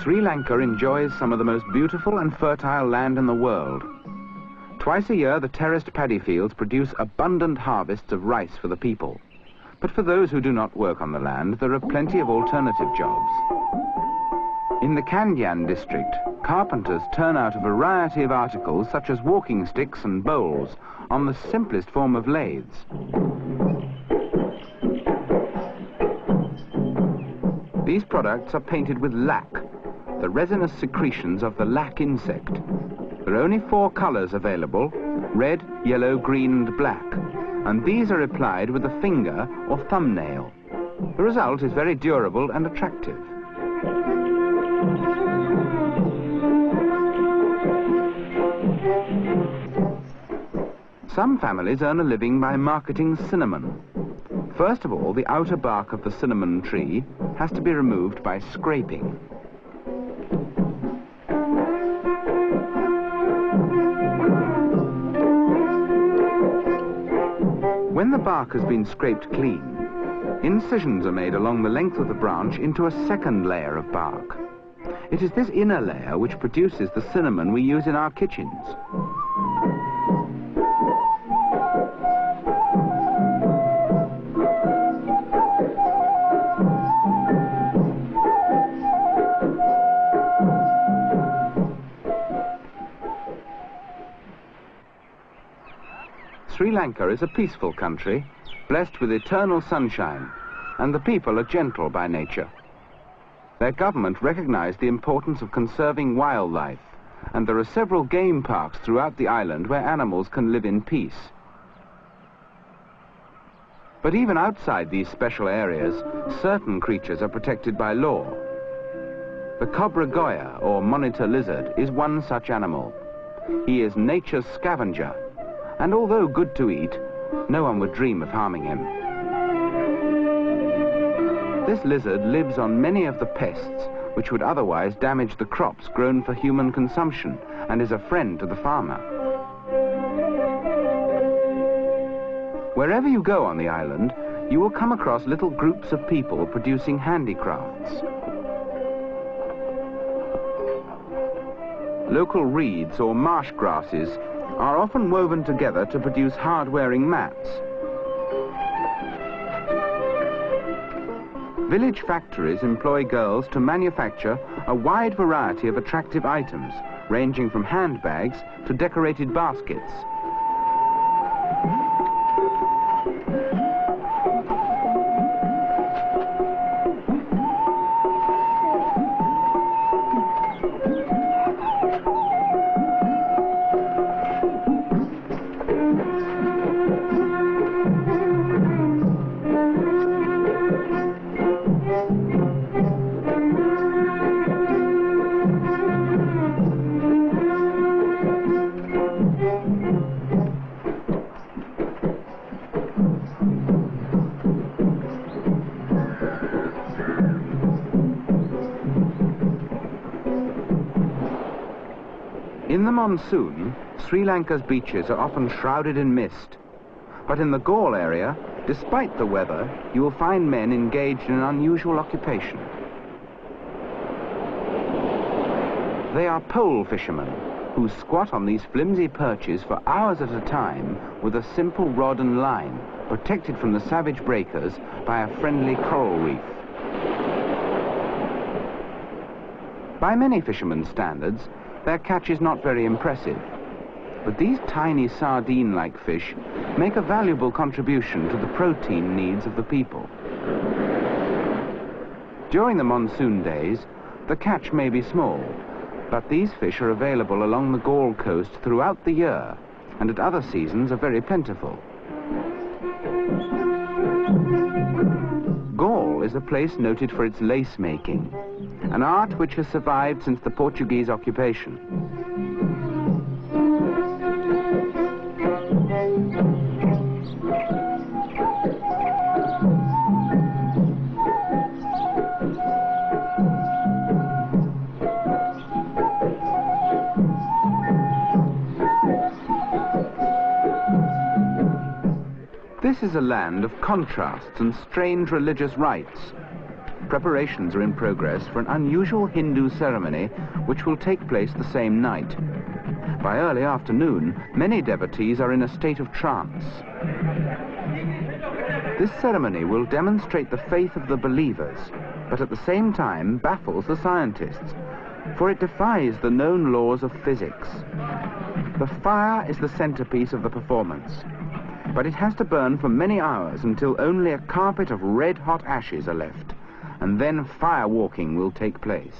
Sri Lanka enjoys some of the most beautiful and fertile land in the world. Twice a year, the terraced paddy fields produce abundant harvests of rice for the people. But for those who do not work on the land, there are plenty of alternative jobs. In the Kandyan district, carpenters turn out a variety of articles such as walking sticks and bowls on the simplest form of lathes. These products are painted with lac, the resinous secretions of the lac insect. There are only 4 colors available: red, yellow, green and black, and these are applied with a finger or thumbnail. The result is very durable and attractive. Some families earn a living by marketing cinnamon. First of all, the outer bark of the cinnamon tree has to be removed by scraping. When the bark has been scraped clean, incisions are made along the length of the branch into a second layer of bark. It is this inner layer which produces the cinnamon we use in our kitchens. Sri Lanka is a peaceful country, blessed with eternal sunshine, and the people are gentle by nature. Their government recognized the importance of conserving wildlife, and there are several game parks throughout the island where animals can live in peace. But even outside these special areas, certain creatures are protected by law. The cobra goya, or monitor lizard, is one such animal. He is nature's scavenger, and although good to eat, no one would dream of harming him. This lizard lives on many of the pests which would otherwise damage the crops grown for human consumption, and is a friend to the farmer. Wherever you go on the island, you will come across little groups of people producing handicrafts. Local reeds or marsh grasses are often woven together to produce hard-wearing mats. Village factories employ girls to manufacture a wide variety of attractive items, ranging from handbags to decorated baskets. In the monsoon, Sri Lanka's beaches are often shrouded in mist. But in the Gaul area, despite the weather, you will find men engaged in an unusual occupation. They are pole fishermen, who squat on these flimsy perches for hours at a time with a simple rod and line, protected from the savage breakers by a friendly coral reef. By many fishermen's standards, their catch is not very impressive, but these tiny sardine-like fish make a valuable contribution to the protein needs of the people. During the monsoon days, the catch may be small, but these fish are available along the Gaul coast throughout the year, and at other seasons are very plentiful. Gaul is a place noted for its lace making, an art which has survived since the Portuguese occupation. This is a land of contrasts and strange religious rites. preparations are in progress for an unusual Hindu ceremony which will take place the same night. By early afternoon, many devotees are in a state of trance. This ceremony will demonstrate the faith of the believers, but at the same time baffles the scientists, for it defies the known laws of physics. The fire is the centerpiece of the performance, but it has to burn for many hours until only a carpet of red-hot ashes are left, and then fire walking will take place.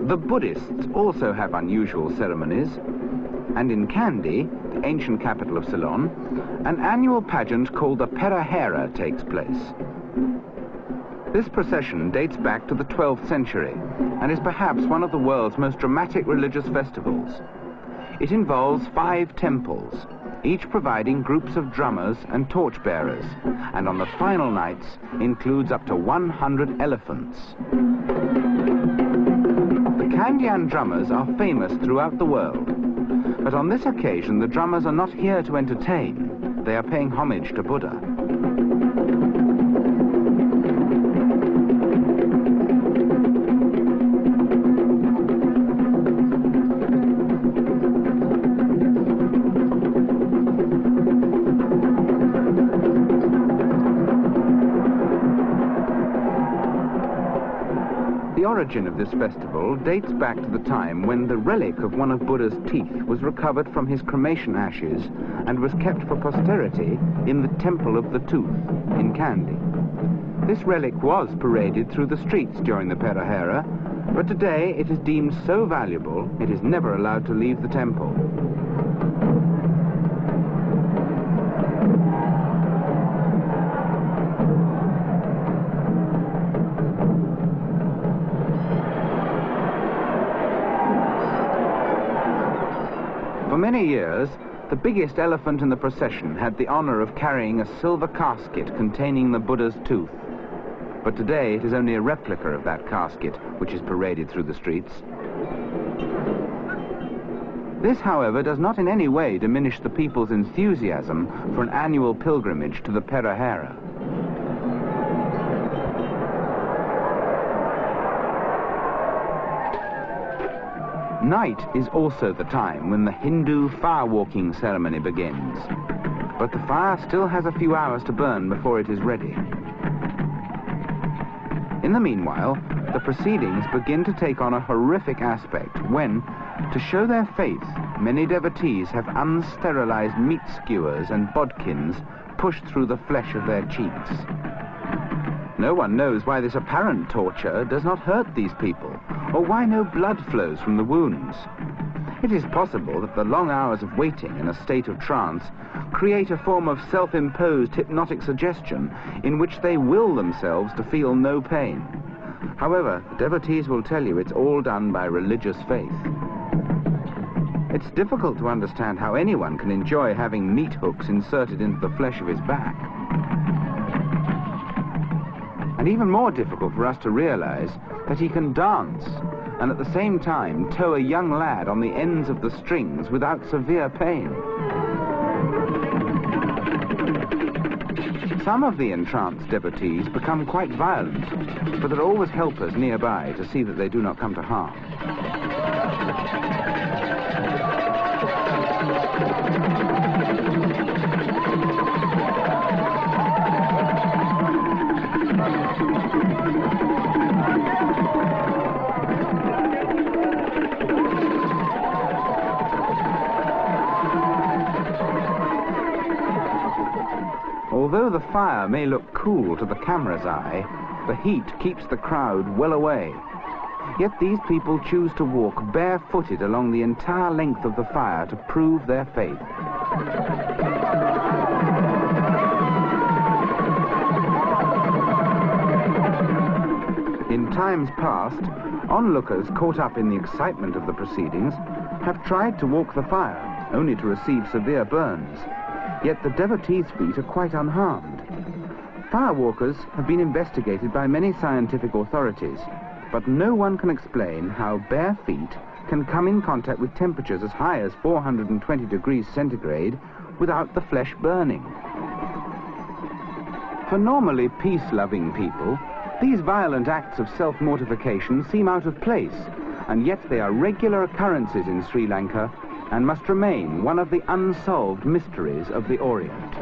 The Buddhists also have unusual ceremonies, and in Kandy, the ancient capital of Ceylon, an annual pageant called the Perahera takes place. This procession dates back to the 12th century and is perhaps one of the world's most dramatic religious festivals. It involves 5 temples, each providing groups of drummers and torchbearers, and on the final nights includes up to 100 elephants. The Kandyan drummers are famous throughout the world, but on this occasion the drummers are not here to entertain. They are paying homage to Buddha. The origin of this festival dates back to the time when the relic of one of Buddha's teeth was recovered from his cremation ashes and was kept for posterity in the Temple of the Tooth in Kandy. This relic was paraded through the streets during the Perahera, but today it is deemed so valuable it is never allowed to leave the temple. For many years, the biggest elephant in the procession had the honor of carrying a silver casket containing the Buddha's tooth. But today it is only a replica of that casket which is paraded through the streets. This, however, does not in any way diminish the people's enthusiasm for an annual pilgrimage to the Perahera. Night is also the time when the Hindu fire-walking ceremony begins, but the fire still has a few hours to burn before it is ready. In the meanwhile, the proceedings begin to take on a horrific aspect when, to show their faith, many devotees have unsterilized meat skewers and bodkins pushed through the flesh of their cheeks. No one knows why this apparent torture does not hurt these people, or why no blood flows from the wounds. It is possible that the long hours of waiting in a state of trance create a form of self-imposed hypnotic suggestion in which they will themselves to feel no pain. However, the devotees will tell you it's all done by religious faith. It's difficult to understand how anyone can enjoy having meat hooks inserted into the flesh of his back. And even more difficult for us to realize that he can dance and at the same time tow a young lad on the ends of the strings without severe pain. Some of the entranced devotees become quite violent, but there are always helpers nearby to see that they do not come to harm. Although the fire may look cool to the camera's eye, the heat keeps the crowd well away. Yet these people choose to walk barefooted along the entire length of the fire to prove their faith. In times past, onlookers caught up in the excitement of the proceedings have tried to walk the fire, only to receive severe burns. Yet the devotees' feet are quite unharmed. Firewalkers have been investigated by many scientific authorities, but no one can explain how bare feet can come in contact with temperatures as high as 420 degrees centigrade without the flesh burning. For normally peace-loving people, these violent acts of self-mortification seem out of place, and yet they are regular occurrences in Sri Lanka and must remain one of the unsolved mysteries of the Orient.